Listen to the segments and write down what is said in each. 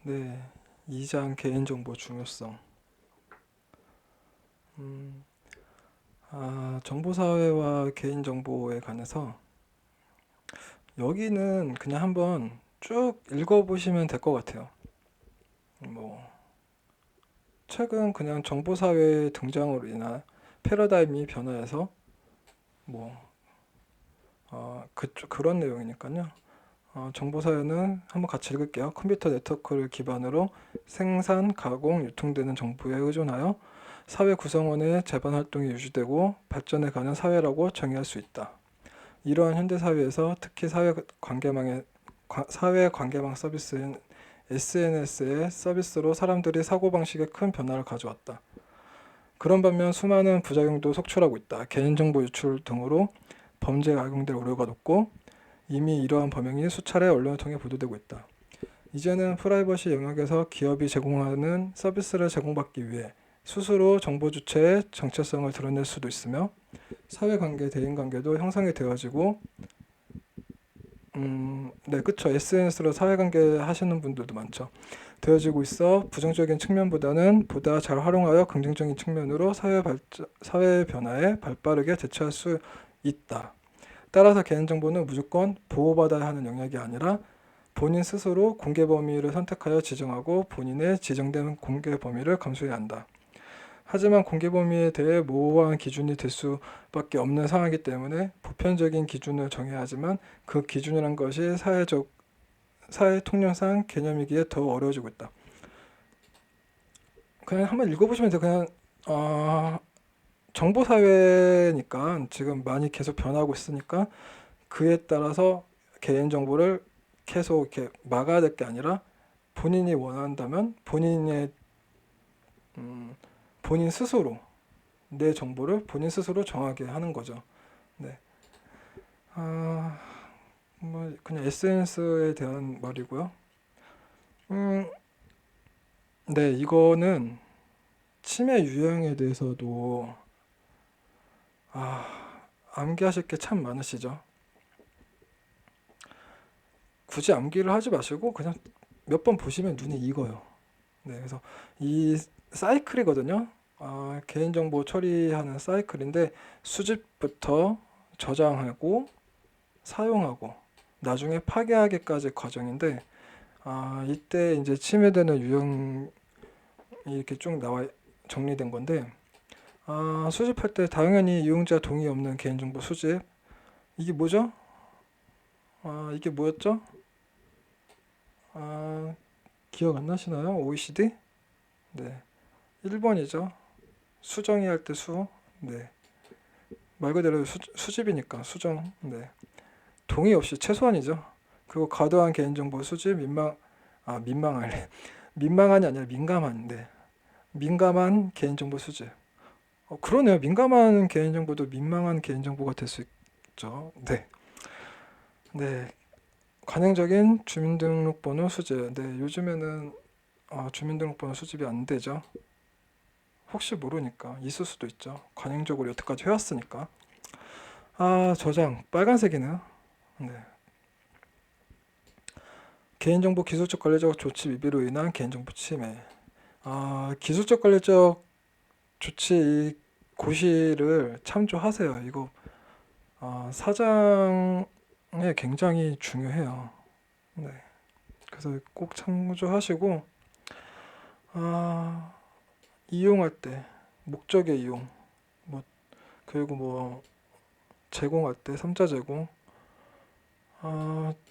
네, 2장 개인정보 중요성. 음, 정보사회와 개인정보에 관해서 여기는 그냥 한번 쭉 읽어보시면 될 것 같아요. 뭐, 최근 그냥 정보사회의 등장으로 인한 패러다임이 변화해서 뭐, 그런 내용이니까요. 정보사회는 한번 같이 읽을게요. 컴퓨터 네트워크를 기반으로 생산, 가공, 유통되는 정보에 의존하여 사회 구성원의 재반 활동이 유지되고 발전해가는 사회라고 정의할 수 있다. 이러한 현대사회에서 특히 사회 관계망 서비스인 SNS의 서비스로 사람들이 사고방식에 큰 변화를 가져왔다. 그런 반면 수많은 부작용도 속출하고 있다. 개인정보 유출 등으로 범죄에 악용될 우려가 높고 이미 이러한 범행이 수차례 언론을 통해 보도되고 있다. 이제는 프라이버시 영역에서 기업이 제공하는 서비스를 제공받기 위해 스스로 정보 주체의 정체성을 드러낼 수도 있으며 사회관계, 대인관계도 형성이 되어지고 네, 그쵸. SNS로 사회관계 하시는 분들도 많죠. 되어지고 있어 부정적인 측면보다는 보다 잘 활용하여 긍정적인 측면으로 사회 변화에 발빠르게 대처할 수 있다. 따라서 개인정보는 무조건 보호받아야 하는 영역이 아니라 본인 스스로 공개 범위를 선택하여 지정하고 본인의 지정된 공개 범위를 감수해야 한다. 하지만 공개 범위에 대해 모호한 기준이 될 수밖에 없는 상황이기 때문에 보편적인 기준을 정해야 하지만 그 기준이란 것이 사회 통념상 개념이기에 더 어려워지고 있다. 그냥 한번 읽어보시면 돼요. 그냥 정보 사회니까 지금 많이 계속 변하고 있으니까 그에 따라서 개인 정보를 계속 이렇게 막아야 될 게 아니라 본인이 원한다면 음, 본인 스스로 내 정보를 본인 스스로 정하게 하는 거죠. 네. 아, 뭐 그냥 SNS에 대한 말이고요. 음, 네, 이거는 치매 유형에 대해서도 암기하실 게 참 많으시죠. 굳이 암기를 하지 마시고 그냥 몇 번 보시면 눈이 익어요. 네, 그래서 이 사이클이거든요. 개인정보 처리하는 사이클인데 수집부터 저장하고 사용하고 나중에 파괴하기까지 과정인데 이때 이제 침해되는 유형이 이렇게 쭉 나와 정리된 건데 수집할 때 당연히 이용자 동의 없는 개인정보 수집 이게 뭐죠? 이게 뭐였죠? 아, 기억 안 나시나요? OECD? 네, 1번이죠. 수정이 할 때 수. 네, 말 그대로 수집이니까 수정. 네, 동의 없이 최소한이죠. 그리고 과도한 개인정보 수집, 민망할 민망한이 아니라 민감한. 네, 민감한 개인정보 수집. 그러네요. 민감한 개인정보도 민망한 개인정보가 될 수 있죠. 네, 네, 관행적인 주민등록번호 수집. 네, 요즘에는 주민등록번호 수집이 안 되죠. 혹시 모르니까 있을 수도 있죠. 관행적으로 여태까지 해왔으니까. 저장 빨간색이네요. 네. 개인정보 기술적 관리적 조치 미비로 인한 개인정보 침해. 기술적 관리적 조치 이 고시를 참조하세요. 이거 사장에 굉장히 중요해요. 네. 그래서 꼭 참조하시고 아, 이용할 때 목적의 이용, 뭐 그리고 뭐 제공할 때 삼자 제공.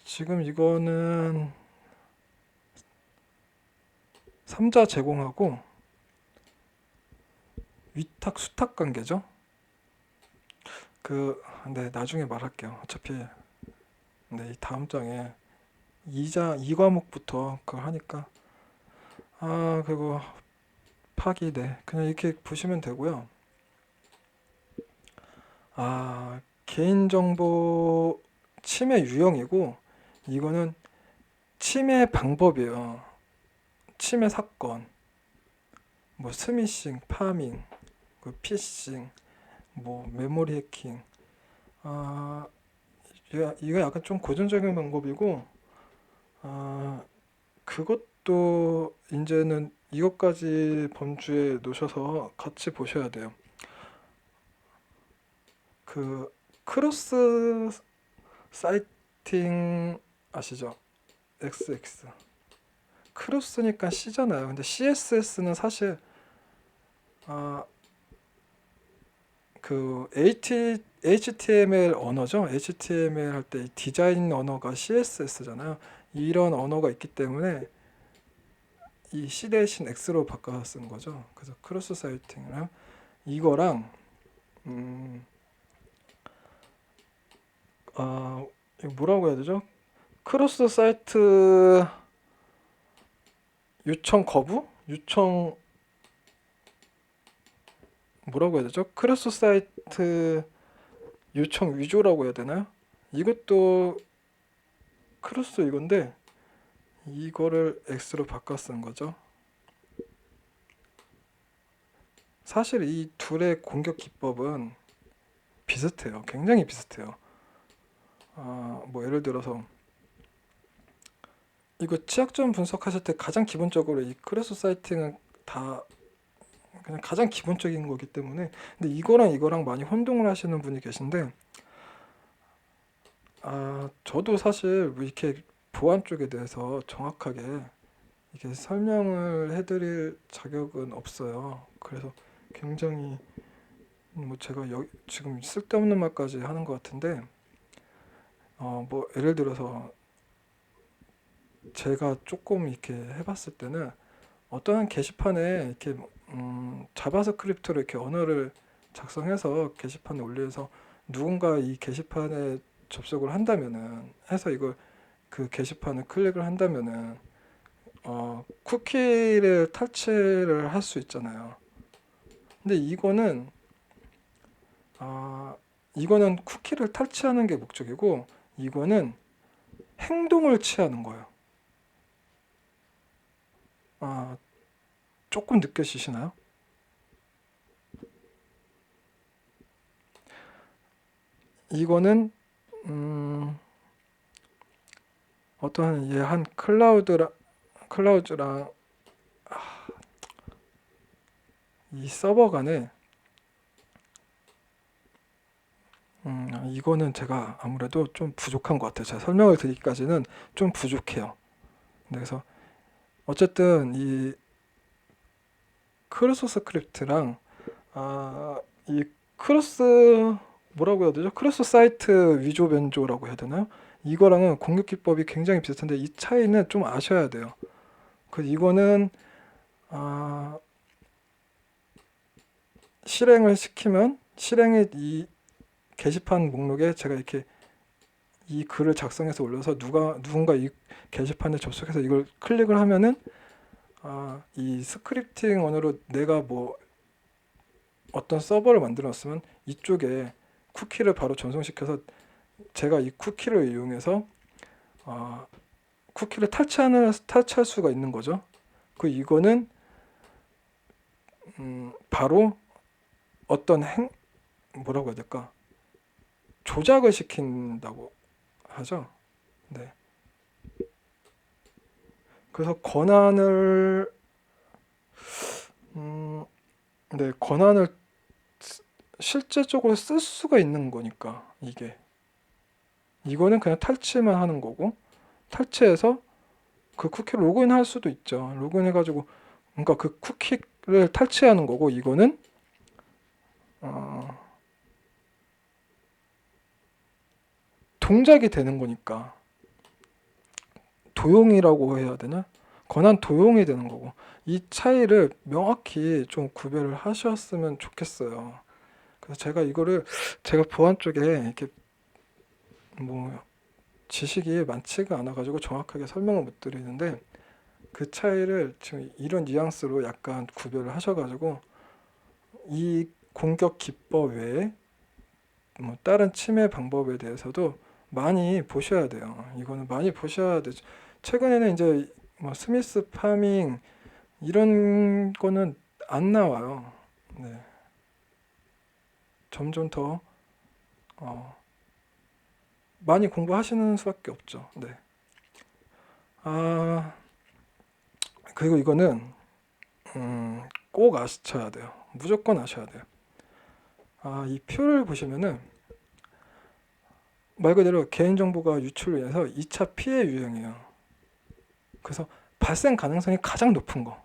지금 이거는 삼자 제공하고 위탁 수탁 관계죠. 네, 나중에 말할게요. 어차피 네, 이 다음 장에 이 과목부터 그걸 하니까 그리고 파기 네, 그냥 이렇게 보시면 되고요. 개인정보 침해 유형이고 이거는 침해 방법이에요. 침해 사건, 뭐 스미싱, 파밍, 그 피싱, 뭐 메모리 해킹. 아, 이거 약간 좀 고전적인 방법이고 아, 그것도 이제는 이것까지 범주에 놓으셔서 같이 보셔야 돼요. 그 크로스 사이팅 아시죠? XX 크로스니까 C잖아요. 근데 CSS는 사실 아, 그 HTML 언어죠. HTML 할 때 디자인 언어가 CSS잖아요. 이런 언어가 있기 때문에 이 C 대신 X로 바꿔서 쓰는 거죠. 그래서 크로스 사이팅이랑 이거랑 이거 뭐라고 해야 되죠? 크로스 사이트 요청 거부? 요청 뭐라고 해야 되죠? 크로스 사이트 요청 위조라고 해야 되나요? 이것도 크로스 이건데 이거를 X로 바꿔 쓴 거죠. 사실 이 둘의 공격 기법은 비슷해요. 굉장히 비슷해요. 뭐 예를 들어서 이거 취약점 분석하실 때 가장 기본적으로 이 크로스 사이팅은 다 그냥 가장 기본적인 거기 때문에 근데 이거랑 많이 혼동을 하시는 분이 계신데 저도 사실 뭐 이렇게 보안 쪽에 대해서 정확하게 이렇게 설명을 해드릴 자격은 없어요. 그래서 굉장히 뭐 제가 지금 쓸데없는 말까지 하는 것 같은데 뭐 예를 들어서 제가 조금 이렇게 해봤을 때는 어떠한 게시판에 이렇게 자바스크립트로 이렇게 언어를 작성해서 게시판에 올려서 누군가 이 게시판에 접속을 한다면은 해서 이걸 그 게시판을 클릭을 한다면은 쿠키를 탈취를 할 수 있잖아요. 근데 이거는 쿠키를 탈취하는 게 목적이고 이거는 행동을 취하는 거예요. 조금 느껴지시나요? 이거는 어떠한 한 클라우드랑 이 서버 간에 이거는 제가 아무래도 좀 부족한 것 같아요. 제가 설명을 드리기까지는 좀 부족해요. 그래서 어쨌든 이 크로스 스크립트랑 이 크로스 뭐라고 해야 되죠? 크로스 사이트 위조 변조라고 해야 되나요? 이거랑은 공격 기법이 굉장히 비슷한데 이 차이는 좀 아셔야 돼요. 이거는 실행을 시키면 실행의 이 게시판 목록에 제가 이렇게 이 글을 작성해서 올려서 누군가 이 게시판에 접속해서 이걸 클릭을 하면은 이 스크립팅 언어로 내가 뭐 어떤 서버를 만들었으면 이쪽에 쿠키를 바로 전송시켜서 제가 이 쿠키를 이용해서 쿠키를 탈취할 수가 있는 거죠. 이거는 바로 어떤 뭐라고 해야 될까? 조작을 시킨다고 하죠. 네. 그래서 권한을 실제적으로 쓸 수가 있는 거니까 이거는 그냥 탈취만 하는 거고 탈취해서 그 쿠키를 로그인할 수도 있죠. 로그인해가지고 그러니까 그 쿠키를 탈취하는 거고 이거는 동작이 되는 거니까 도용이라고 해야 되나? 권한 도용이 되는 거고 이 차이를 명확히 좀 구별을 하셨으면 좋겠어요. 그래서 제가 보안 쪽에 이렇게 뭐 지식이 많지가 않아가지고 정확하게 설명을 못 드리는데 그 차이를 지금 이런 뉘앙스로 약간 구별을 하셔가지고 이 공격 기법 외에 뭐 다른 침해 방법에 대해서도 많이 보셔야 돼요. 이거는 많이 보셔야 되죠. 최근에는 이제 뭐 스미스 파밍 이런 거는 안 나와요. 네. 점점 더 많이 공부하시는 수밖에 없죠. 네. 아, 그리고 이거는 꼭 아셔야 돼요. 무조건 아셔야 돼요. 이 표를 보시면은 말 그대로 개인정보가 유출로 인해서 2차 피해 유형이에요. 그래서 발생 가능성이 가장 높은 거.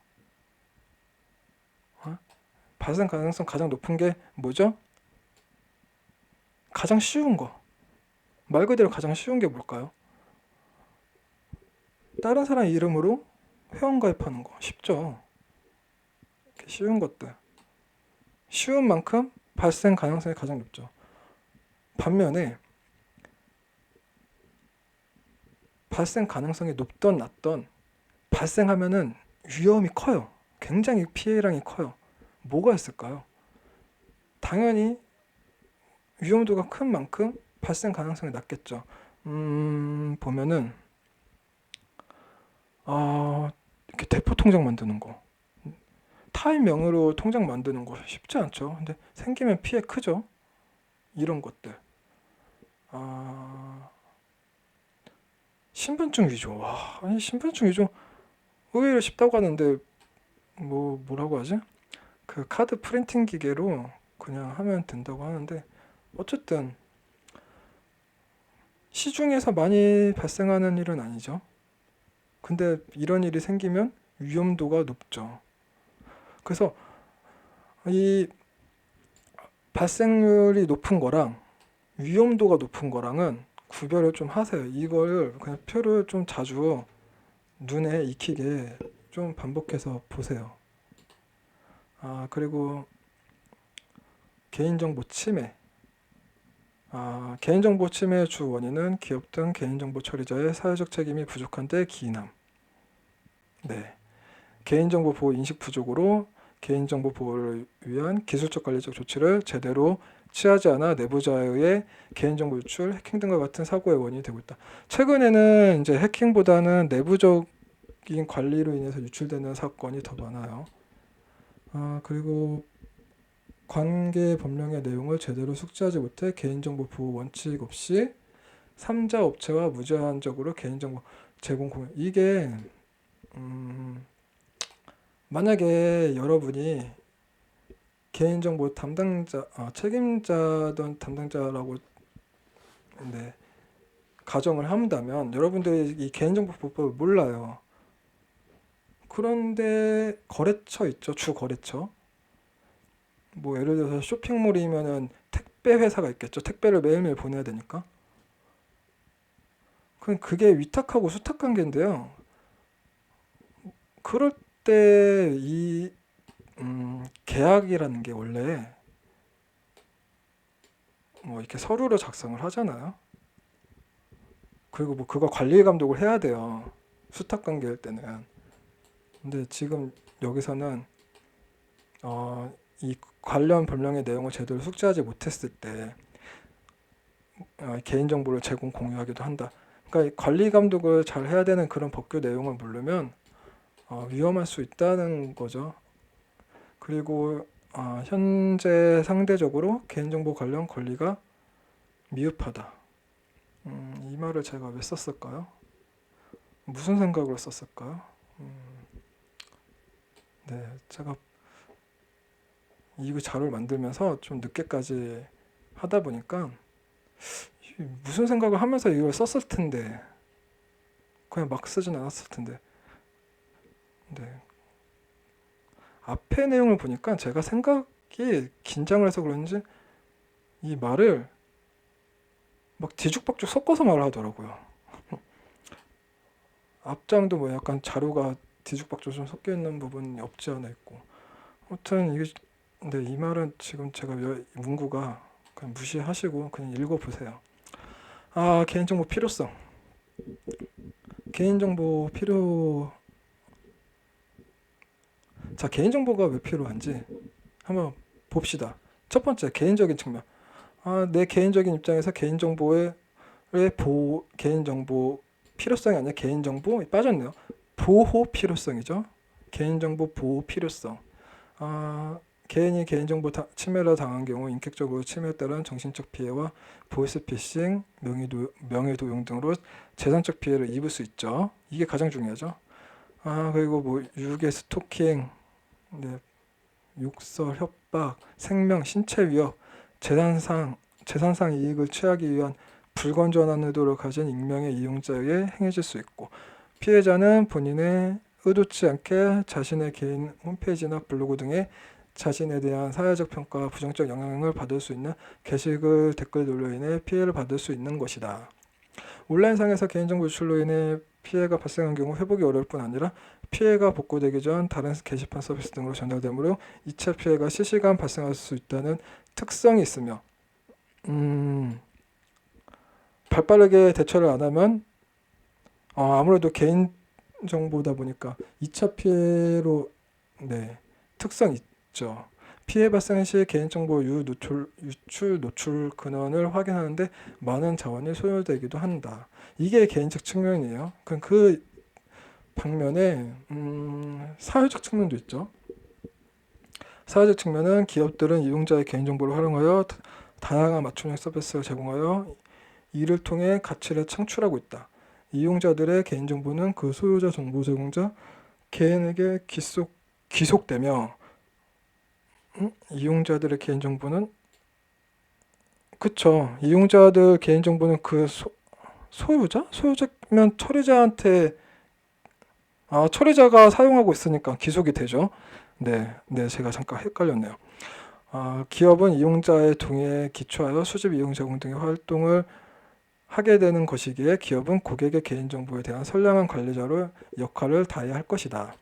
발생 가능성 가장 높은 게 뭐죠? 가장 쉬운 거. 말 그대로 가장 쉬운 게 뭘까요? 다른 사람 이름으로 회원가입하는 거. 쉽죠? 쉬운 것들. 쉬운 만큼 발생 가능성이 가장 높죠. 반면에 발생 가능성이 높던 낮던 발생하면은 위험이 커요. 굉장히 피해량이 커요. 뭐가 있을까요? 당연히 위험도가 큰 만큼 발생 가능성이 낮겠죠. 보면은 이렇게 대포 통장 만드는 거, 타인 명의로 통장 만드는 거 쉽지 않죠. 근데 생기면 피해 크죠. 이런 것들. 신분증 위조. 아니 신분증 위조 의외로 쉽다고 하는데 뭐라고 하지? 그 카드 프린팅 기계로 그냥 하면 된다고 하는데 어쨌든 시중에서 많이 발생하는 일은 아니죠. 근데 이런 일이 생기면 위험도가 높죠. 그래서 이 발생률이 높은 거랑 위험도가 높은 거랑은 구별을 좀 하세요. 이걸 그냥 표를 좀 자주 눈에 익히게 좀 반복해서 보세요. 그리고 개인정보 침해. 개인정보 침해의 주 원인은 기업 등 개인정보 처리자의 사회적 책임이 부족한 데 기인함. 네. 개인정보 보호 인식 부족으로 개인정보 보호를 위한 기술적 관리적 조치를 제대로 취하지 않아 내부자에 의해 개인정보 유출, 해킹 등과 같은 사고의 원인이 되고 있다. 최근에는 이제 해킹보다는 내부적인 관리로 인해서 유출되는 사건이 더 많아요. 그리고 관계 법령의 내용을 제대로 숙지하지 못해 개인정보 보호 원칙 없이 3자 업체와 무제한적으로 개인정보 제공 공유. 이게 만약에 여러분이 개인정보 담당자, 책임자든 담당자라고 가정을 한다면 여러분들이 이 개인정보법을 몰라요. 그런데 거래처 있죠, 주 거래처. 예를 들어서 쇼핑몰이면은 택배 회사가 있겠죠. 택배를 매일매일 보내야 되니까. 그게 위탁하고 수탁 관계인데요. 그럴 때 이 계약이라는 게 원래 이렇게 서류로 작성을 하잖아요. 그리고 그거 관리 감독을 해야 돼요. 수탁 관계일 때는. 근데 지금 여기서는 이 관련 법령의 내용을 제대로 숙지하지 못했을 때 개인정보를 제공 공유하기도 한다. 그러니까 관리 감독을 잘 해야 되는 그런 법규 내용을 모르면 위험할 수 있다는 거죠. 그리고 현재 상대적으로 개인정보 관련 권리가 미흡하다. 이 말을 제가 왜 썼을까요? 무슨 생각으로 썼을까요? 네, 제가 이 자료를 만들면서 좀 늦게까지 하다 보니까 무슨 생각을 하면서 이걸 썼을 텐데 그냥 막 쓰진 않았을 텐데. 네. 앞에 내용을 보니까 제가 생각이 긴장을 해서 그런지 이 말을 막 뒤죽박죽 섞어서 말을 하더라고요. 앞장도 약간 자료가 뒤죽박죽 좀 섞여 있는 부분이 없지 않아 있고. 아무튼 근데 이 말은 지금 제가 문구가 그냥 무시하시고 그냥 읽어보세요. 개인정보 필요성. 개인정보 개인정보가 왜 필요한지 한번 봅시다. 첫 번째, 개인적인 측면. 내 개인적인 입장에서 개인정보 필요성이 아니라 개인정보 빠졌네요. 보호 필요성이죠. 개인정보 보호 필요성. 개인이 개인정보 침해를 당한 경우 인격적으로 침해에 따른 정신적 피해와 보이스피싱, 명예도용 등으로 재산적 피해를 입을 수 있죠. 이게 가장 중요하죠. 그리고 뭐 유괴, 스토킹, 네, 욕설, 협박, 생명, 신체 위협, 재산상 이익을 취하기 위한 불건전한 의도를 가진 익명의 이용자에 의해 행해질 수 있고, 피해자는 본인의 의도치 않게 자신의 개인 홈페이지나 블로그 등에 자신에 대한 사회적 평가와 부정적 영향을 받을 수 있는 게시글, 댓글들로 인해 피해를 받을 수 있는 것이다. 온라인상에서 개인정보 유출로 인해 피해가 발생한 경우 회복이 어려울 뿐 아니라 피해가 복구되기 전 다른 게시판 서비스 등으로 전달되므로 2차 피해가 실시간 발생할 수 있다는 특성이 있으며, 발빠르게 대처를 안 하면 아무래도 개인정보다 보니까 2차 피해로, 네, 특성이 있죠. 피해 발생 시 개인정보 유출 노출 근원을 확인하는데 많은 자원이 소요되기도 한다. 이게 개인적 측면이에요. 그 방면에 사회적 측면도 있죠. 사회적 측면은 기업들은 이용자의 개인정보를 활용하여 다양한 맞춤형 서비스를 제공하여 이를 통해 가치를 창출하고 있다. 이용자들의 개인정보는 그 소유자 정보 제공자 개인에게 귀속되며, 이용자들의 개인정보는, 그쵸, 이용자들 개인정보는 그 소유자면 처리자한테, 처리자가 사용하고 있으니까 귀속이 되죠. 네, 제가 잠깐 헷갈렸네요. 기업은 이용자의 동의에 기초하여 수집 이용 제공 등의 활동을 하게 되는 것이기에 기업은 고객의 개인정보에 대한 선량한 관리자로 역할을 다해야 할 것이다.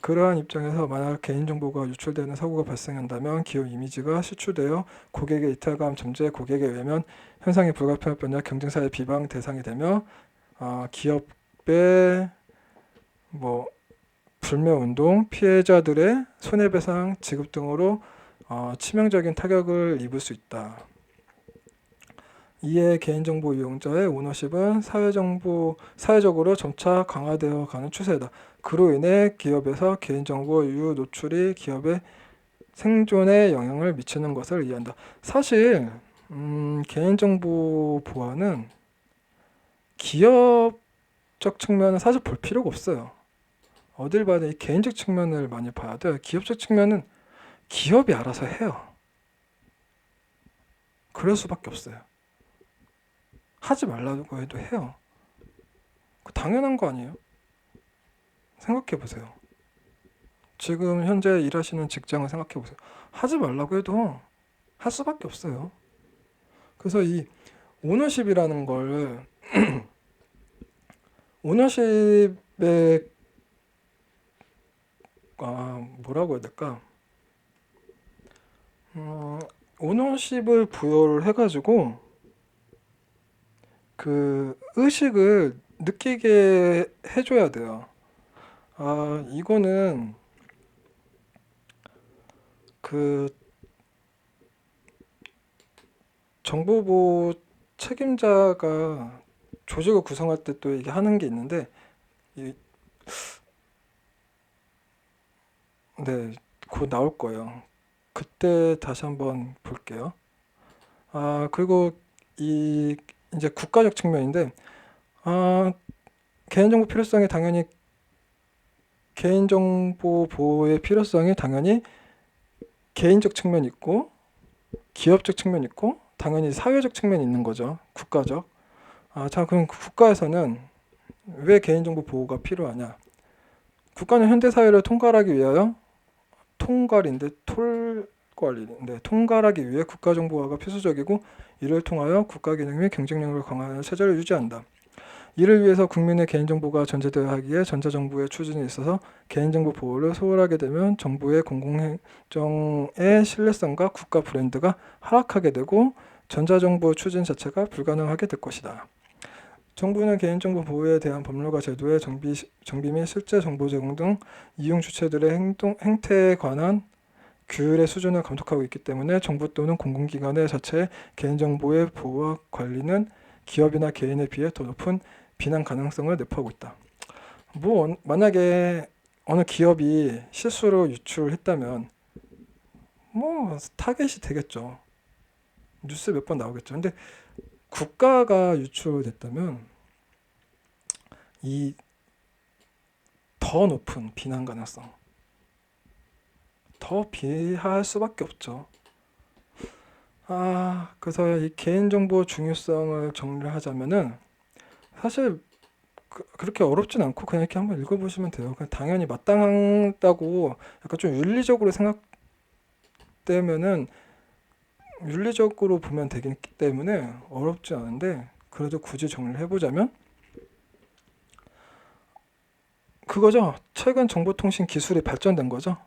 그러한 입장에서 만약 개인정보가 유출되는 사고가 발생한다면 기업 이미지가 실추되어 고객의 이탈감, 잠재, 고객의 외면, 현상이 불가피할 뿐 경쟁사의 비방 대상이 되며, 기업의 불매운동, 피해자들의 손해배상 지급 등으로 치명적인 타격을 입을 수 있다. 이에 개인정보 이용자의 오너십은 사회적으로 점차 강화되어 가는 추세다. 그로 인해 기업에서 개인정보 유유 노출이 기업의 생존에 영향을 미치는 것을 이해한다. 사실 개인정보 보안은 기업적 측면은 사실 볼 필요가 없어요. 어딜 봐도 이 개인적 측면을 많이 봐야 돼요. 기업적 측면은 기업이 알아서 해요. 그럴 수밖에 없어요. 하지 말라고 해도 해요. 당연한 거 아니에요? 생각해 보세요. 지금 현재 일하시는 직장을 생각해 보세요. 하지 말라고 해도 할 수밖에 없어요. 그래서 이 오너십이라는 걸 오너십의 뭐라고 해야 될까? 오너십을 부여를 해가지고 그 의식을 느끼게 해줘야 돼요. 이거는 그 정보보호 책임자가 조직을 구성할 때 또 이게 하는 게 있는데, 네, 곧 나올 거예요. 그때 다시 한번 볼게요. 그리고 이제 국가적 측면인데, 개인정보 필요성이 당연히 개인정보 보호의 필요성이 당연히 개인적 측면이 있고 기업적 측면이 있고 당연히 사회적 측면이 있는 거죠. 국가적. 자, 그럼 국가에서는 왜 개인정보 보호가 필요하냐? 국가는 현대 사회를 통괄하기 위하여 통괄하기 위해 국가정보화가 필수적이고 이를 통하여 국가 기능 및 경쟁력을 강화하는 체제를 유지한다. 이를 위해서 국민의 개인정보가 전제되어야 하기에 전자정부의 추진에 있어서 개인정보 보호를 소홀하게 되면 정부의 공공행정의 신뢰성과 국가 브랜드가 하락하게 되고 전자정부 추진 자체가 불가능하게 될 것이다. 정부는 개인정보 보호에 대한 법률과 제도의 정비 및 실제 정보 제공 등 이용 주체들의 행태에 관한 규율의 수준을 감독하고 있기 때문에 정부 또는 공공기관의 자체의 개인정보의 보호와 관리는 기업이나 개인에 비해 더 높은 비난 가능성을 내포하고 있다. 만약에 어느 기업이 실수로 유출했다면 타겟이 되겠죠. 뉴스 몇 번 나오겠죠. 근데 국가가 유출됐다면 이 더 높은 비난 가능성, 더 비하할 수밖에 없죠. 그래서 이 개인정보 중요성을 정리를 하자면은 사실 그렇게 어렵진 않고 그냥 이렇게 한번 읽어보시면 돼요. 그냥 당연히 마땅하다고 약간 좀 윤리적으로 생각되면은 윤리적으로 보면 되기 때문에 어렵지 않은데, 그래도 굳이 정리를 해보자면 그거죠. 최근 정보통신 기술이 발전된 거죠.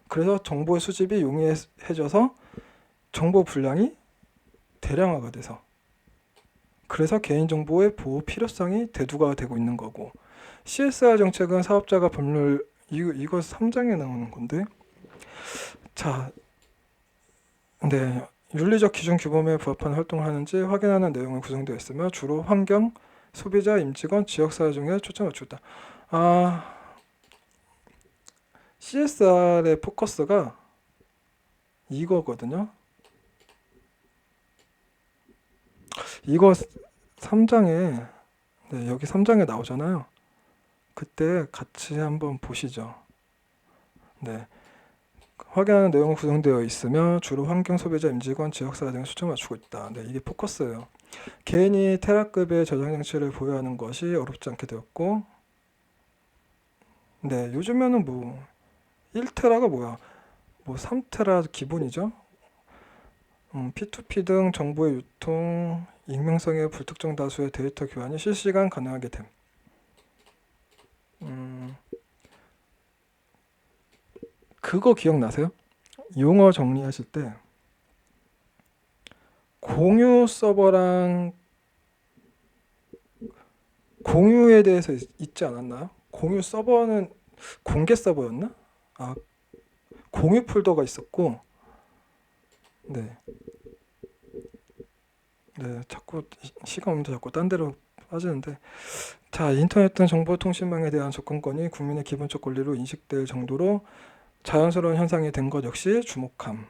그래서 정보의 수집이 용이해져서 정보 분량이 대량화가 돼서, 그래서 개인정보의 보호 필요성이 대두가 되고 있는 거고, CSR 정책은 사업자가 법률, 이거 3장에 나오는 건데, 자, 네, 윤리적 기준 규범에 부합하는 활동을 하는지 확인하는 내용으로 구성되어 있으며 주로 환경, 소비자, 임직원, 지역사회 등에 초점을 맞추고 있다. CSR의 포커스가 이거거든요. 이거 3장에, 네, 여기 3장에 나오잖아요. 그때 같이 한번 보시죠. 네, 확인하는 내용은 구성되어 있으며 주로 환경, 소비자, 임직원, 지역사회 등에 초점을 맞추고 있다. 네, 이게 포커스예요. 개인이 테라급의 저장 장치를 보유하는 것이 어렵지 않게 되었고, 네, 요즘에는 뭐 1테라가 뭐야? 뭐 3테라 기본이죠. P2P 등 정보의 유통, 익명성의 불특정 다수의 데이터 교환이 실시간 가능하게 됨. 그거 기억나세요? 용어 정리하실 때 공유 서버랑 공유에 대해서 있지 않았나요? 공유 서버는 공개 서버였나? 공유 폴더가 있었고, 네, 네, 자꾸 시간 없는데 자꾸 딴 데로 빠지는데, 자, 인터넷 등 정보통신망에 대한 접근권이 국민의 기본적 권리로 인식될 정도로 자연스러운 현상이 된 것 역시 주목함.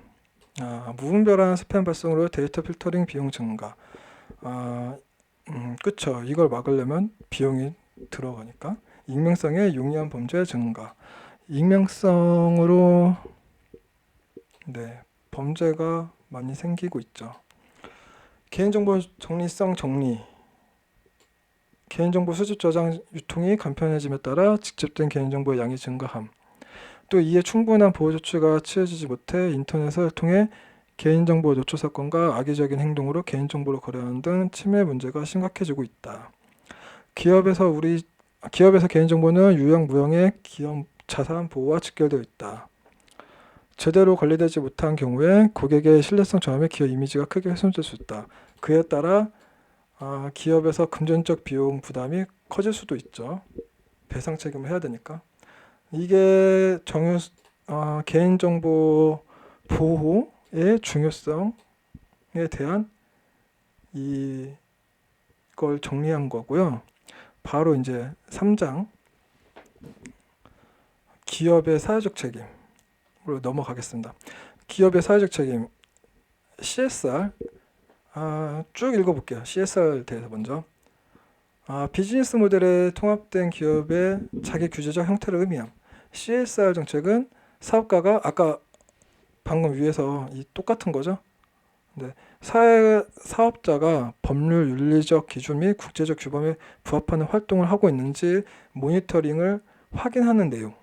무분별한 스팸 발송으로 데이터 필터링 비용 증가. 그쵸. 이걸 막으려면 비용이 들어가니까. 익명성의 용이한 범죄 증가. 익명성으로, 네, 범죄가 많이 생기고 있죠. 개인정보 정리성 정리. 개인정보 수집, 저장, 유통이 간편해짐에 따라 직접된 개인정보의 양이 증가함. 또 이에 충분한 보호 조치가 취해지지 못해 인터넷을 통해 개인정보 노출 사건과 악의적인 행동으로 개인정보를 거래하는 등 침해 문제가 심각해지고 있다. 기업에서 개인정보는 유형 무형의 기업 자산 보호와 직결되어 있다. 제대로 관리되지 못한 경우에 고객의 신뢰성 저함에 기업 이미지가 크게 훼손될 수 있다. 그에 따라 기업에서 금전적 비용 부담이 커질 수도 있죠. 배상 책임을 해야 되니까. 이게 개인정보 보호의 중요성에 대한 이걸 정리한 거고요. 바로 이제 3장 기업의 사회적 책임으로 넘어가겠습니다. 기업의 사회적 책임 CSR 쭉 읽어볼게요. CSR 대해서 먼저 비즈니스 모델에 통합된 기업의 자기 규제적 형태를 의미함. CSR 정책은 사업가가 아까 방금 위에서 이 똑같은 거죠. 네, 사업자가 법률, 윤리적 기준 및 국제적 규범에 부합하는 활동을 하고 있는지 모니터링을 확인하는 내용.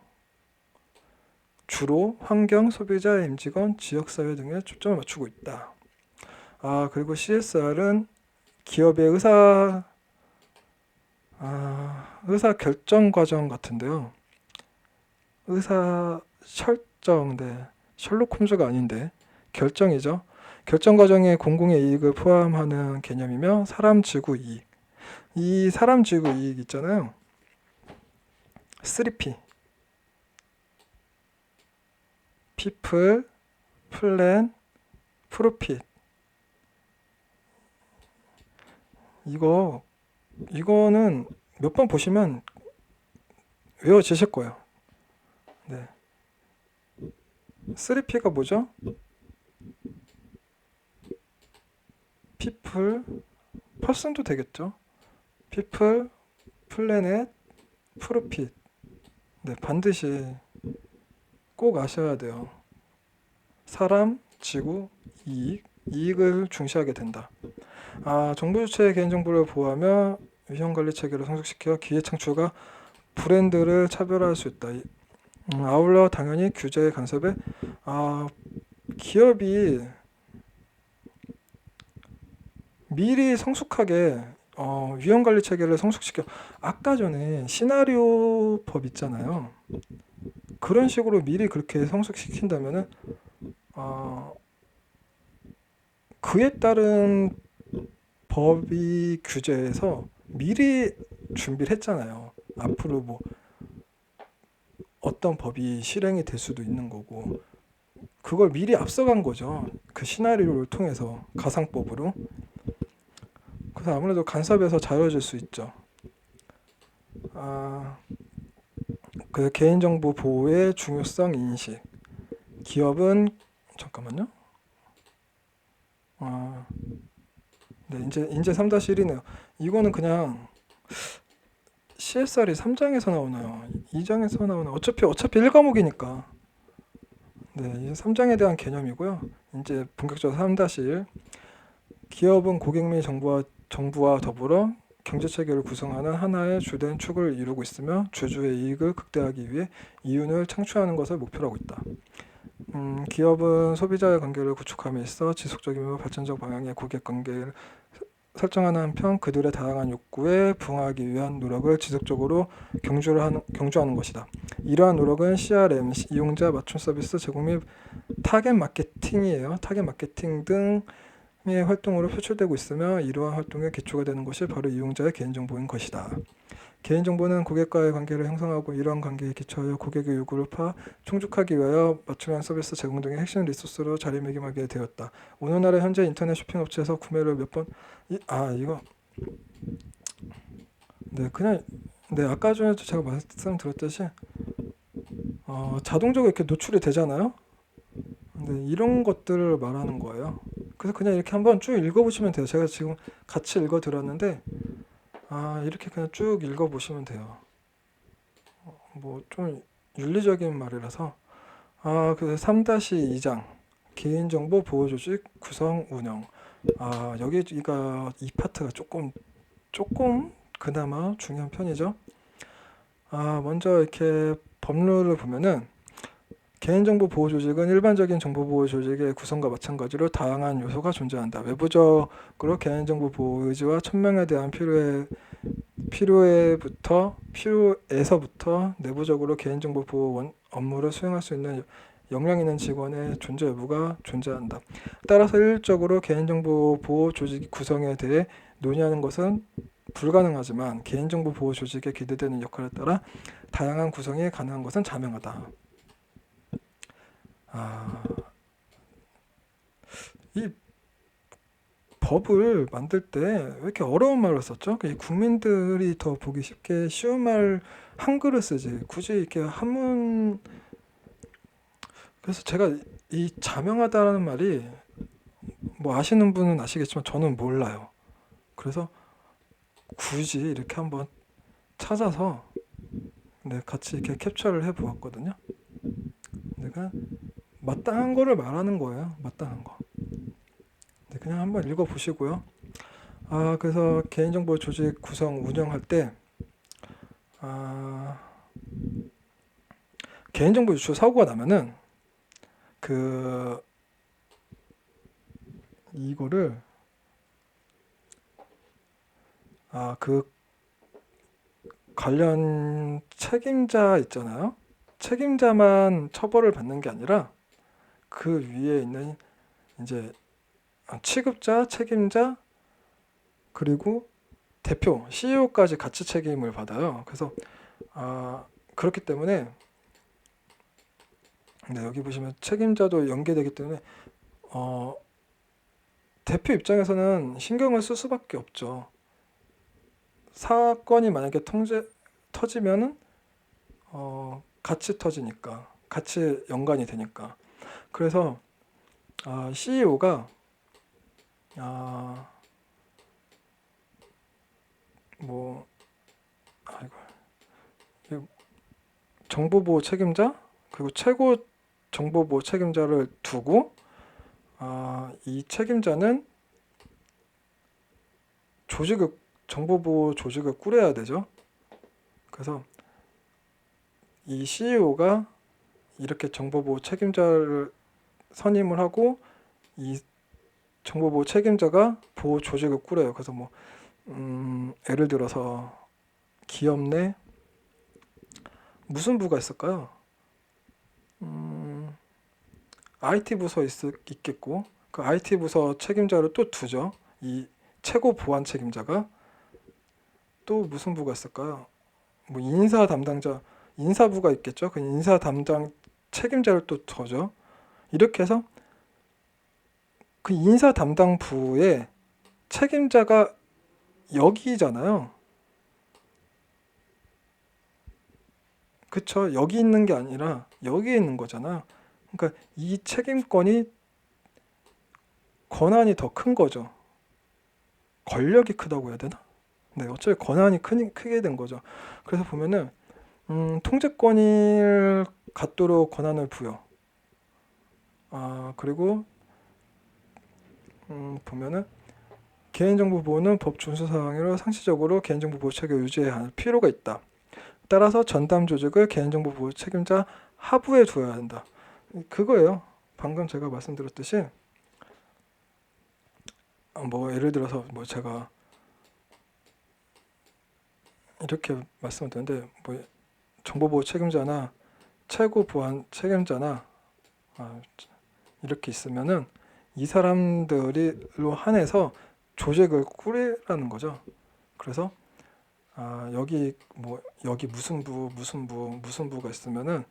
주로 환경, 소비자, 임직원, 지역사회 등에 초점을 맞추고 있다. 그리고 CSR은 기업의 의사 결정 과정 같은데요. 의사 설정, 네, 셜록 홈즈가 아닌데 결정이죠. 결정 과정에 공공의 이익을 포함하는 개념이며 사람, 지구, 이익. 이 사람, 지구, 이익 있잖아요. 3P. People, Plan, Profit. 이거는 몇 번 보시면 외워지실 거예요. 네. 3P가 뭐죠? People, person도 되겠죠. People, Planet, Profit. 네, 반드시 꼭 아셔야 돼요. 사람, 지구, 이익을 중시하게 된다. 정부 주체의 개인정보를 보호하며 위험관리 체계를 성숙시켜 기회 창출과 브랜드를 차별화할 수 있다. 아울러 당연히 규제 간섭에 기업이 미리 성숙하게 위험관리 체계를 성숙시켜 아까 전에 시나리오 법 있잖아요. 그런 식으로 미리 그렇게 성숙시킨다면은 그에 따른 법이 규제에서 미리 준비를 했잖아요. 앞으로 뭐 어떤 법이 실행이 될 수도 있는 거고 그걸 미리 앞서간 거죠. 그 시나리오를 통해서 가상법으로. 그래서 아무래도 간섭에서 자유로워질 수 있죠. 그 개인정보 보호의 중요성 인식. 기업은 잠깐만요. 네, 이제 3-1이네요. 이거는 그냥 CSR이 3장에서 나오나요? 2장에서 나오나요? 어차피 1과목이니까. 네, 이제 3장에 대한 개념이고요. 이제 본격적으로 3-1. 기업은 고객 및 정부와 더불어 경제 체계를 구성하는 하나의 주된 축을 이루고 있으며 주주의 이익을 극대화하기 위해 이윤을 창출하는 것을 목표로 하고 있다. 기업은 소비자의 관계를 구축함에 있어 지속적이며 발전적 방향의 고객 관계를 설정하는 한편 그들의 다양한 욕구에 부응하기 위한 노력을 지속적으로 경주하는 것이다. 이러한 노력은 CRM, 이용자 맞춤 서비스 제공 및 타겟 마케팅이에요. 타겟 마케팅 등의 활동으로 표출되고 있으며 이러한 활동의 기초가 되는 것이 바로 이용자의 개인정보인 것이다. 개인정보는 고객과의 관계를 형성하고 이러한 관계에 기초하여 고객의 요구를 충족하기 위하여 맞춤형 서비스 제공 등의 핵심 리소스로 자리매김하게 되었다. 오늘날의 현재 인터넷 쇼핑업체에서 구매를 몇 번 이거 그냥 아까 전에도 제가 말씀드렸듯이 자동적으로 이렇게 노출이 되잖아요. 이런 것들을 말하는 거예요. 그래서 그냥 이렇게 한번 쭉 읽어보시면 돼요. 제가 지금 같이 읽어드렸는데 이렇게 그냥 쭉 읽어보시면 돼요. 뭐 좀 윤리적인 말이라서 그 3-2장 개인정보 보호조직 구성 운영 여기가 이 파트가 조금 그나마 중요한 편이죠. 먼저 이렇게 법률을 보면은 개인정보 보호조직은 일반적인 정보보호조직의 구성과 마찬가지로 다양한 요소가 존재한다. 외부적으로 개인정보 보호 의지와 천명에 대한 필요에서부터 내부적으로 개인정보 보호 업무를 수행할 수 있는 역량 있는 직원의 존재 여부가 존재한다. 따라서 일률적으로 개인정보 보호 조직 구성에 대해 논의하는 것은 불가능하지만 개인정보 보호 조직에 기대되는 역할에 따라 다양한 구성이 가능한 것은 자명하다. 이 법을 만들 때 왜 이렇게 어려운 말을 썼죠? 국민들이 더 보기 쉽게 쉬운 말 한글을 쓰지 굳이 이렇게 한문. 그래서 제가 이 자명하다는 말이 뭐 아시는 분은 아시겠지만 저는 몰라요. 그래서 굳이 이렇게 한번 찾아서 같이 이렇게 캡처를 해 보았거든요. 내가 마땅한 거를 말하는 거예요. 마땅한 거. 그냥 한번 읽어 보시고요. 그래서 개인정보 조직 구성 운영할 때 개인정보 유출 사고가 나면은 이거를 그 관련 책임자 있잖아요. 책임자만 처벌을 받는 게 아니라 그 위에 있는 이제 취급자, 책임자 그리고 대표, CEO까지 같이 책임을 받아요. 그래서 그렇기 때문에 여기 보시면 책임자도 연계되기 때문에 대표 입장에서는 신경을 쓸 수밖에 없죠. 사건이 만약에 터지면은 같이 터지니까, 같이 연관이 되니까. 그래서 CEO가 정보보호 책임자 그리고 최고 정보보호 책임자를 두고 이 책임자는 정보보호 조직을 꾸려야 되죠. 그래서 이 CEO가 이렇게 정보보호 책임자를 선임을 하고 이 정보보호 책임자가 보호 조직을 꾸려요. 그래서 뭐 예를 들어서 기업 내 무슨 부가 있을까요? IT 부서 있겠고 그 IT 부서 책임자를 또 두죠. 이 최고 보안 책임자가 또 무슨 부가 있을까요? 뭐 인사부가 있겠죠. 그 인사 담당 책임자를 또 두죠. 이렇게 해서 그 인사 담당 부의 책임자가 여기잖아요. 그쵸? 여기 있는 게 아니라 여기에 있는 거잖아요. 그러니까 이 책임권이 권한이 더 큰 거죠. 권력이 크다고 해야 되나? 네, 어차피 권한이 크게 된 거죠. 그래서 보면은 통제권을 갖도록 권한을 부여. 그리고 보면은 개인정보 보호는 법 준수 사항으로 상시적으로 개인정보 보호 체계를 유지해야 할 필요가 있다. 따라서 전담 조직을 개인정보 보호 책임자 하부에 두어야 한다. 그거예요. 방금 제가 말씀드렸듯이 뭐 예를 들어서 뭐 제가 이렇게 말씀을 드렸는데 뭐 정보보호 책임자나 최고 보안 책임자나 이렇게 있으면은 이 사람들로 한해서 조직을 꾸리라는 거죠. 그래서 여기 무슨 부가 있으면은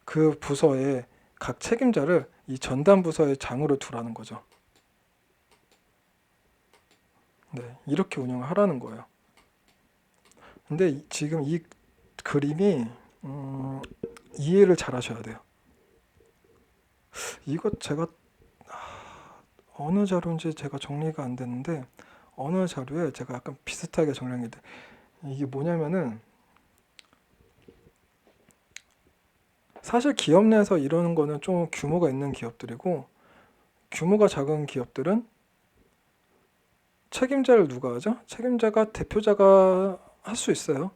그 부서의 각 책임자를 이 전담 부서의 장으로 두라는 거죠. 네, 이렇게 운영을 하라는 거예요. 근데 지금 이 그림이 이해를 잘 하셔야 돼요. 이거 제가 어느 자료인지 제가 정리가 안 됐는데 어느 자료에 제가 약간 비슷하게 정리한 게 이게 뭐냐면은 사실 기업 내에서 이러는 거는 좀 규모가 있는 기업들이고 규모가 작은 기업들은 책임자를 누가 하죠? 책임자가 대표자가 할 수 있어요.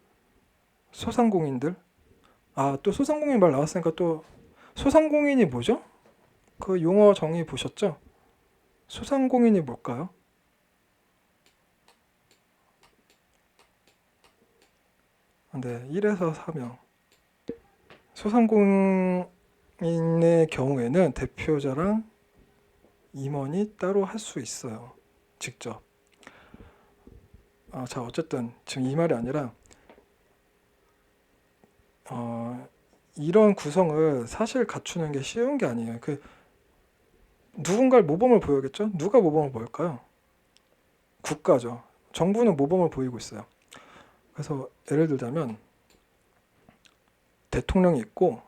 소상공인들. 또 소상공인 말 나왔으니까 또 소상공인이 뭐죠? 그 용어 정의 보셨죠? 소상공인이 뭘까요? 네, 1에서 4명. 소상공인의 경우에는 대표자랑 임원이 따로 할 수 있어요. 직접. 자, 어쨌든 지금 이 말이 아니라 이런 구성을 사실 갖추는 게 쉬운 게 아니에요. 누군가를 모범을 보여야겠죠? 누가 모범을 보일까요? 국가죠. 정부는 모범을 보이고 있어요. 그래서 예를 들자면 대통령이 있고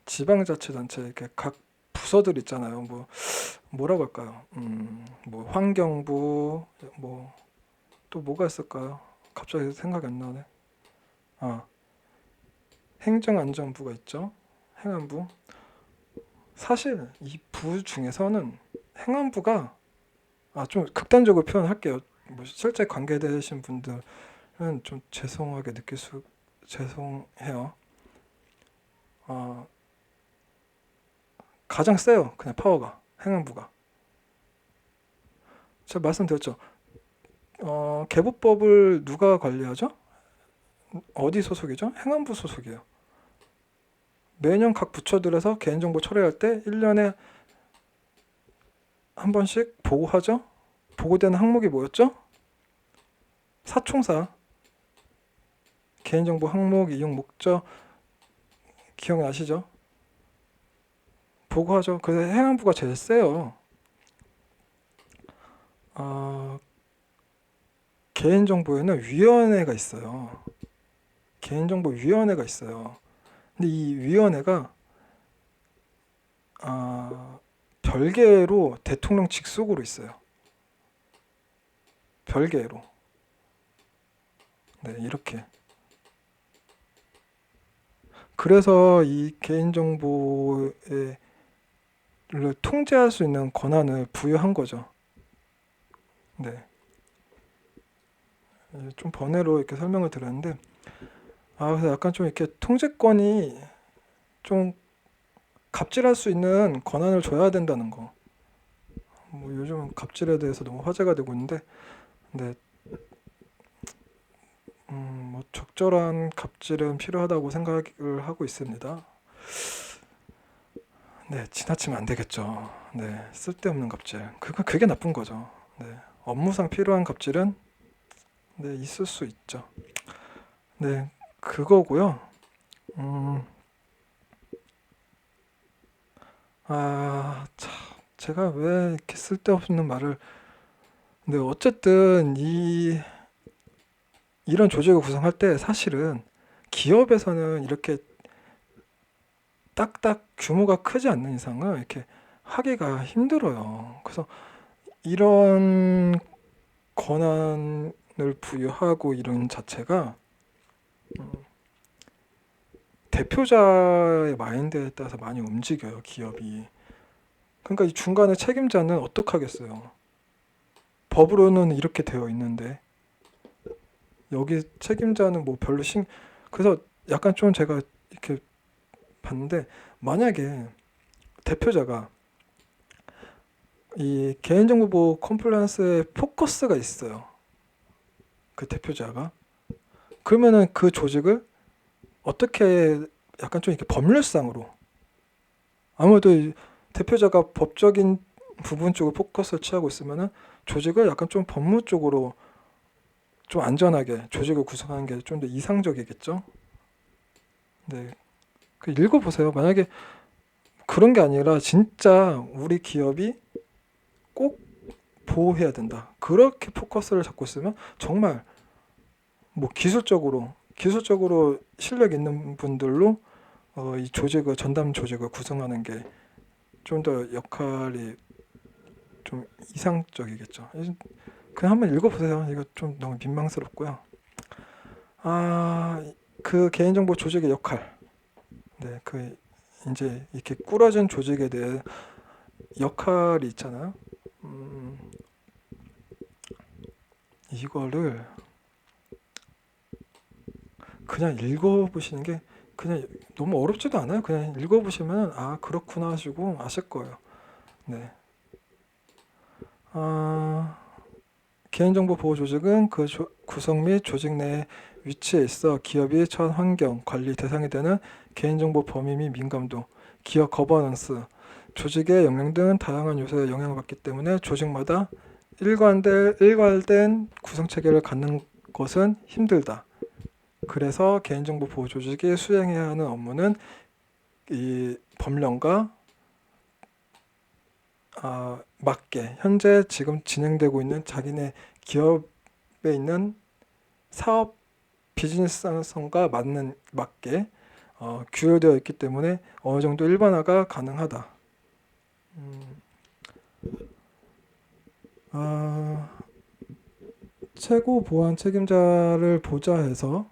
지방자치단체 이렇게 각 부서들 있잖아요. 뭐라고 할까요? 뭐 환경부 뭐 또 뭐가 있을까요? 갑자기 생각이 안 나네. 행정안전부가 있죠. 행안부. 사실 이 부 중에서는 행안부가 좀 극단적으로 표현할게요. 뭐 실제 관계되신 분들은 좀 죄송해요. 가장 세요. 그냥 파워가 행안부가. 제가 말씀드렸죠. 개보법을 누가 관리하죠? 어디 소속이죠? 행안부 소속이에요. 매년 각 부처들에서 개인정보 처리할 때 1년에 한 번씩 보고하죠? 보고되는 항목이 뭐였죠? 사총사. 개인정보 항목, 이용 목적 기억나시죠? 보고하죠. 그래서 행안부가 제일 세요. 개인정보에는 위원회가 있어요. 개인정보위원회가 있어요. 근데 이 위원회가 별개로 대통령 직속으로 있어요. 별개로. 네, 이렇게. 그래서 이 개인정보를 통제할 수 있는 권한을 부여한 거죠. 네. 좀 번외로 이렇게 설명을 드렸는데, 그래서 약간 좀 이렇게 통제권이 좀 갑질할 수 있는 권한을 줘야 된다는 거. 뭐 요즘 갑질에 대해서 너무 화제가 되고 있는데, 네, 뭐 적절한 갑질은 필요하다고 생각을 하고 있습니다. 네, 지나치면 안 되겠죠. 네, 쓸데없는 갑질. 그게 나쁜 거죠. 네, 업무상 필요한 갑질은 네, 있을 수 있죠. 네, 그거고요. 음, 참, 제가 왜 이렇게 쓸데없는 말을. 네, 어쨌든 이런 조직을 구성할 때 사실은 기업에서는 이렇게 딱딱 규모가 크지 않는 이상은 이렇게 하기가 힘들어요. 그래서 이런 권한을 부여하고 이런 자체가 대표자의 마인드에 따라서 많이 움직여요, 기업이. 그러니까 이 중간에 책임자는 어떡하겠어요. 법으로는 이렇게 되어 있는데 여기 책임자는 뭐 별로 그래서 약간 좀 제가 이렇게 봤는데, 만약에 대표자가 이 개인정보 컴플라이언스에 포커스가 있어요. 그 대표자가. 그러면은 그 조직을 어떻게 약간 좀 이렇게 법률상으로, 아무래도 이 대표자가 법적인 부분 쪽으로 포커스를 취하고 있으면은 조직을 약간 좀 법무 쪽으로 좀 안전하게 조직을 구성하는 게 좀 더 이상적이겠죠. 네, 그 읽어보세요. 만약에 그런 게 아니라 진짜 우리 기업이 꼭 보호해야 된다, 그렇게 포커스를 잡고 있으면 정말 뭐 기술적으로 실력 있는 분들로 이 조직을 전담 조직을 구성하는 게 좀 더 역할이 좀 이상적이겠죠. 그냥 한번 읽어보세요. 이거 좀 너무 민망스럽고요. 아, 그 개인정보 조직의 역할. 네, 그 이제 이렇게 꾸려진 조직에 대해 역할이 있잖아요. 음, 이거를 그냥 읽어보시는 게 그냥 너무 어렵지도 않아요. 그냥 읽어보시면 그렇구나 하시고 아실 거예요. 네. 아, 개인정보 보호 조직은 그 구성 및 조직 내 위치에 있어 기업이 처한 환경, 관리 대상이 되는 개인정보 범위 및 민감도, 기업 거버넌스, 조직의 역량 등 다양한 요소에 영향을 받기 때문에 조직마다 일관된 구성 체계를 갖는 것은 힘들다. 그래서 개인정보 보호 조직이 수행해야 하는 업무는 이 법령과 맞게 현재 지금 진행되고 있는 자기네 기업에 있는 사업 비즈니스성과 맞게 규율되어 있기 때문에 어느 정도 일반화가 가능하다. 최고 보안 책임자를 보좌해서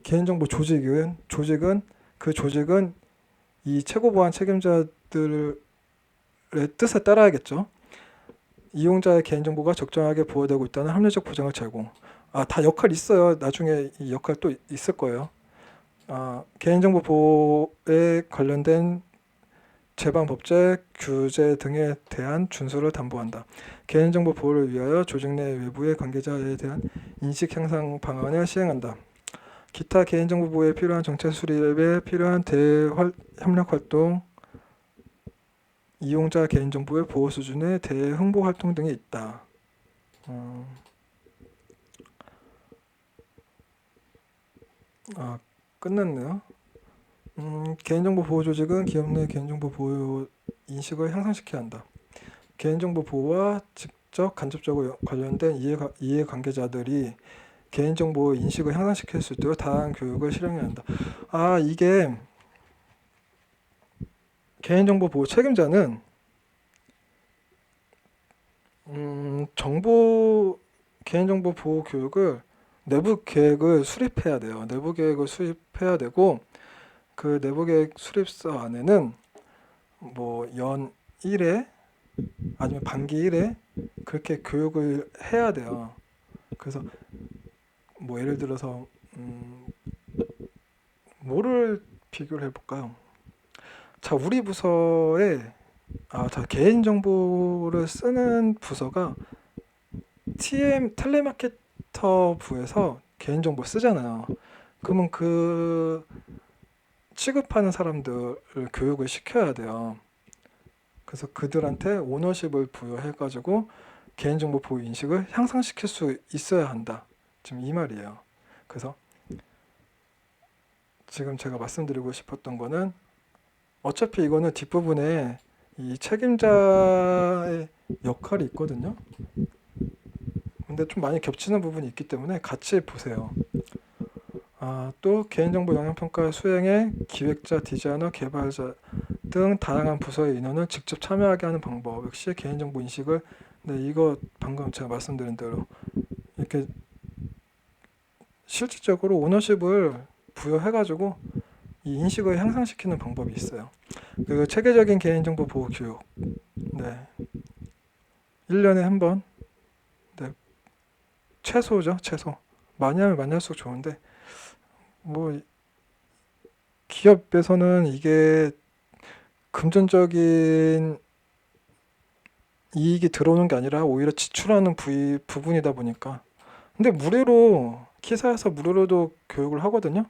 개인정보 조직은 이 최고 보안 책임자들의 뜻에 따라야겠죠. 이용자의 개인정보가 적정하게 보호되고 있다는 합리적 보장을 제공. 다 역할 있어요. 나중에 이 역할 또 있을 거예요. 개인정보 보호에 관련된 제방법제, 규제 등에 대한 준수를 담보한다. 개인정보 보호를 위하여 조직 내 외부의 관계자에 대한 인식 향상 방안을 시행한다. 기타 개인정보 보호에 필요한 정책 수립에 필요한 대협력 활동, 이용자 개인정보의 보호 수준에 대해 홍보 활동 등이 있다. 끝났네요. 개인정보 보호 조직은 기업 내 개인정보 보호 인식을 향상시켜야 한다. 개인정보 보호와 직접 간접적으로 관련된 이해관계자들이 개인정보 인식을 향상시킬 수 있도록 다양한 교육을 실행해야 한다. 이게 개인정보 보호 책임자는 정부 개인정보 보호 교육을 내부 계획을 수립해야 돼요. 내부 계획을 수립해야 되고 그 내부 계획 수립서 안에는 뭐 연 1회 아니면 반기 1회 그렇게 교육을 해야 돼요. 그래서 뭐 예를 들어서 뭐를 비교를 해볼까요? 자, 우리 부서에 자, 개인정보를 쓰는 부서가 텔레마케터 부에서 개인정보 쓰잖아요. 그러면 그 취급하는 사람들을 교육을 시켜야 돼요. 그래서 그들한테 오너십을 부여해가지고 개인정보 보호 인식을 향상시킬 수 있어야 한다. 지금 이 말이에요. 그래서 지금 제가 말씀드리고 싶었던 거는 어차피 이거는 뒷부분에 이 책임자의 역할이 있거든요. 근데 좀 많이 겹치는 부분이 있기 때문에 같이 보세요. 또 개인정보 영향평가 수행에 기획자, 디자이너, 개발자 등 다양한 부서의 인원을 직접 참여하게 하는 방법 역시 개인정보 인식을 이거 방금 제가 말씀드린 대로 이렇게 실질적으로 오너십을 부여해가지고 이 인식을 향상시키는 방법이 있어요. 그리고 체계적인 개인정보 보호 교육 1년에 한 번 최소죠. 최소 많이 하면 많이 할수록 좋은데 뭐 기업에서는 이게 금전적인 이익이 들어오는 게 아니라 오히려 지출하는 부분이다 보니까 근데 무료로 키사에서 무료로도 교육을 하거든요.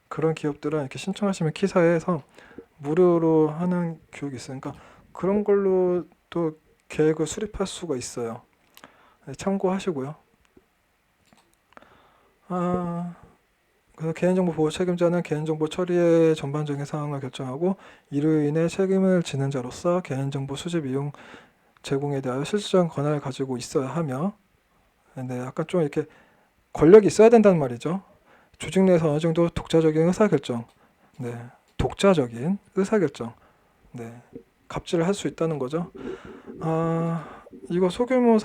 그런 기업들은 이렇게 신청하시면 키사에서 무료로 하는 교육이 있으니까 그런 걸로 또 계획을 수립할 수가 있어요. 참고하시고요. 그래서 개인정보 보호 책임자는 개인정보 처리의 전반적인 상황을 결정하고 이로 인해 책임을 지는 자로서 개인정보 수집 이용 제공에 대하여 실질적인 권한을 가지고 있어야 하며 약간 좀 이렇게 권력이 있어야 된다는 말이죠. 조직 내에서 어느 정도 독자적인 의사결정 독자적인 의사결정 갑질을 할 수 있다는 거죠. 이거 소규모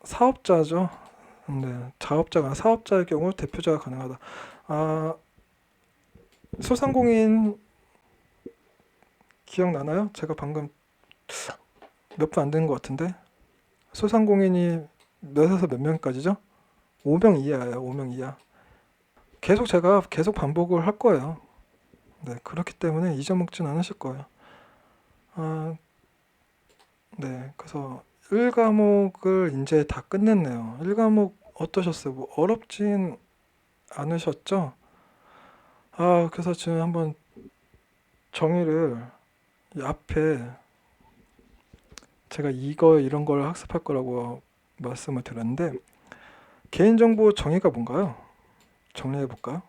사업자죠. 자업자가 사업자의 경우 대표자가 가능하다. 소상공인 기억나나요? 제가 방금 몇 분 안 되는 것 같은데 소상공인이 몇에서 몇 명까지죠? 5명 이하예요. 5명 이하. 제가 계속 반복을 할 거예요. 그렇기 때문에 잊어먹진 않으실 거예요. 그래서 1과목을 이제 다 끝냈네요. 1과목 어떠셨어요? 뭐 어렵진 않으셨죠? 그래서 지금 한번 정의를 이 앞에 제가 이런 걸 학습할 거라고 말씀을 드렸는데 개인정보 정의가 뭔가요? 정리해 볼까요?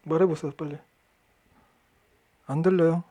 말해보세요 빨리. 안 들려요?